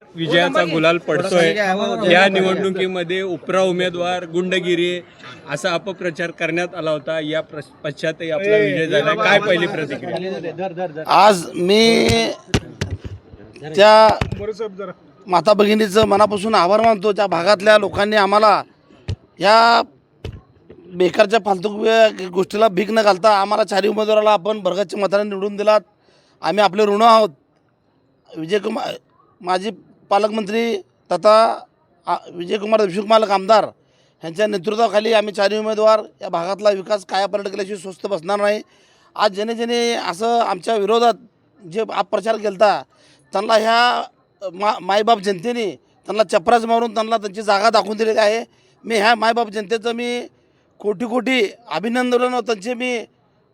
विजयाचा गुलाल पडतोय। या निवडणुकीमध्ये उपरा उमेदवार गुंडगिरी असा अपप्रचार करण्यात आला होता। या पश्चातही आपला विजय झाला। काय पहिली प्रतिक्रिया? आज मी त्या माता भगिनीचं मनापासून आभार मानतो। त्या भागातल्या लोकांनी आम्हाला या बेकारच्या फालतू गोष्टीला भीक न घालता आम्हाला चारही उमेदवाराला आपण भरगच्च मताने निवडून दिलात। आम्ही आपले ऋण आहोत। विजयकुमार माजी पालकमंत्री तथा विजयकुमार देशमुख मालक आमदार यांच्या नेतृत्वाखाली आम्ही चारही उमेदवार या भागातला विकास कायापालट केल्याशिवाय स्वस्थ बसणार नाही। आज ज्याने असं आमच्या विरोधात जे अपप्रचार केला त्यांना ह्या मायबाप जनतेने त्यांना चपराच मारून त्यांना त्यांची जागा दाखवून दिलेली आहे। मी ह्या मायबाप जनतेचं मी कोटी अभिनंदन त्यांचे मी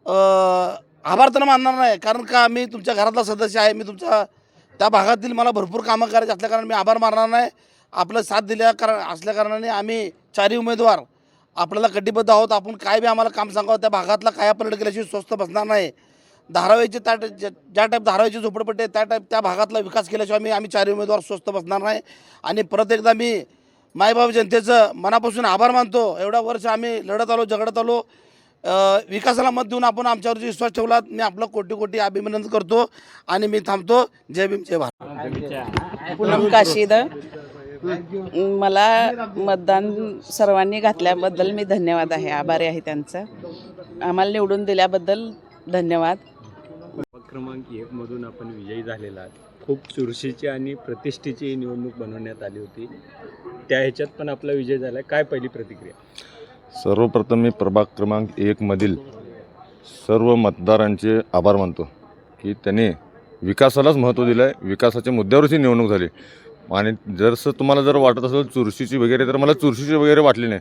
आभार तर मानणार नाही, कारण का मी तुमच्या घरातला सदस्य आहे। मी तुमच्या त्या भागातील मला भरपूर कामं करायची असल्याकारणाने मी आभार मानणार नाही। आपलं साथ असल्याकारणाने आम्ही चारही उमेदवार आपल्याला कटिबद्ध आहोत। आपण काय बी आम्हाला काम सांगावं त्या भागातला कायापालट केल्याशिवाय स्वस्थ बसणार नाही। धारावीचे ज्या टाईप धारावीची झोपडपट्टी त्या टाईप त्या भागातला विकास केल्याशिवाय आम्ही चारही उमेदवार स्वस्थ बसणार नाही। आणि परत एकदा मी मायबाप जनतेचं मनापासून आभार मानतो। एवढ्या वर्ष आम्ही लढत आलो, झगडत आलो, विकासाला मत देऊन आपण आमच्यावरती विश्वास ठेवलात। मी आपलं कोटी अभिनंदन करतो आणि मी थांबतो। जय भीम जय भारत। पूनम काशीद, मला मतदान सर्वांनी घातल्याबद्दल मी धन्यवाद आहे, आभारी आहे त्यांचं। आम्हाला निवडून दिल्याबद्दल धन्यवाद। क्रमांक 1 मधून आपण विजयी झालेला आहात। खूप चुरशीची आणि प्रतिष्ठेची निवडणूक बनवण्यात आली होती। त्या ह्याच्यात पण आपला विजय झाला। काय पहिली प्रतिक्रिया? सर्वप्रथम मी प्रभाग क्रमांक 1 मधील सर्व मतदारांचे आभार मानतो की त्यांनी विकासालाच महत्त्व दिलं आहे। विकासाच्या मुद्द्यावरची निवडणूक झाली आणि तुम्हाला जर वाटत असेल चुरशीची वगैरे, तर मला चुरशीची वगैरे वाटली नाही।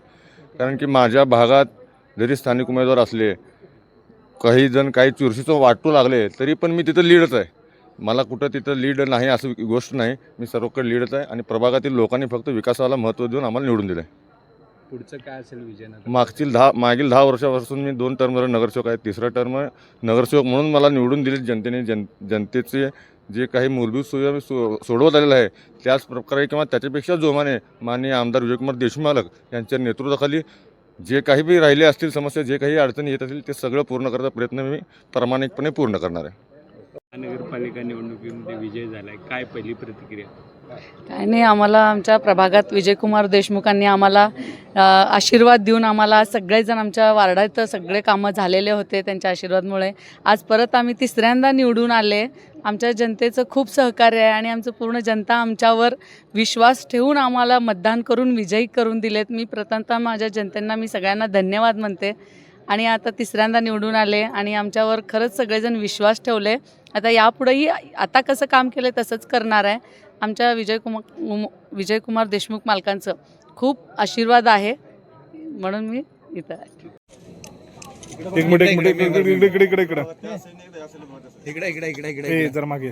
कारण की माझ्या भागात जरी स्थानिक उमेदवार असले, काही जण काही चुरशीचं वाटू लागले, तरी पण मी तिथं लीडच आहे। मला कुठं तिथं लीड नाही असं गोष्ट नाही, मी सर्वकडे लीडच आहे। आणि प्रभागातील लोकांनी फक्त विकासाला महत्त्व देऊन आम्हाला निवडून दिलं आहे। पुढचं काय असेल विजय? मागील 10 वर्षापासून मी 2 टर्मवर नगरसेवक आहे। तिसरा टर्म नगरसेवक म्हणून मला निवडून दिले जनतेने। जनतेचे जे काही मूलभूत सोयी सोडवत आलेलं आहे, त्याच प्रकारे किंवा त्याच्यापेक्षा जोमाने माननीय आमदार विजयकुमार देशमुख मालक यांच्या नेतृत्वाखाली जे काही बी राहिले असतील समस्या, जे काही अडचणी येत असतील, ते सगळं पूर्ण करण्याचा प्रयत्न मी प्रामाणिकपणे पूर्ण करणार आहे। महानगरपालिका निवडणुकीमध्ये विजय झालाय, काय पहिली प्रतिक्रिया? काय नाही, आम्हाला आमच्या प्रभागात विजयकुमार देशमुखांनी आम्हाला आशीर्वाद देऊन आम्हाला सगळेजण आमच्या वार्डात सगळे कामं झालेले होते त्यांच्या आशीर्वादमुळे आज परत आम्ही तिसऱ्यांदा निवडून आले। आमच्या जनतेचं खूप सहकार्य आहे आणि आमचं पूर्ण जनता आमच्यावर विश्वास ठेवून आम्हाला मतदान करून विजयी करून दिलेत। मी प्रथमतः माझ्या जनतेंना मी सगळ्यांना धन्यवाद म्हणते। आणि आता तिसऱ्यांदा निवडून आले आणि आमच्यावर खरंच सगळेजण विश्वास ठेवले। आता यापुढेही आता कसं काम केलं तसंच करणार आहे। आमच्या विजयकुमार देशमुख मालकांचं खूप आशीर्वाद आहे, म्हणून मी इथं आहे। इकडे जर मागे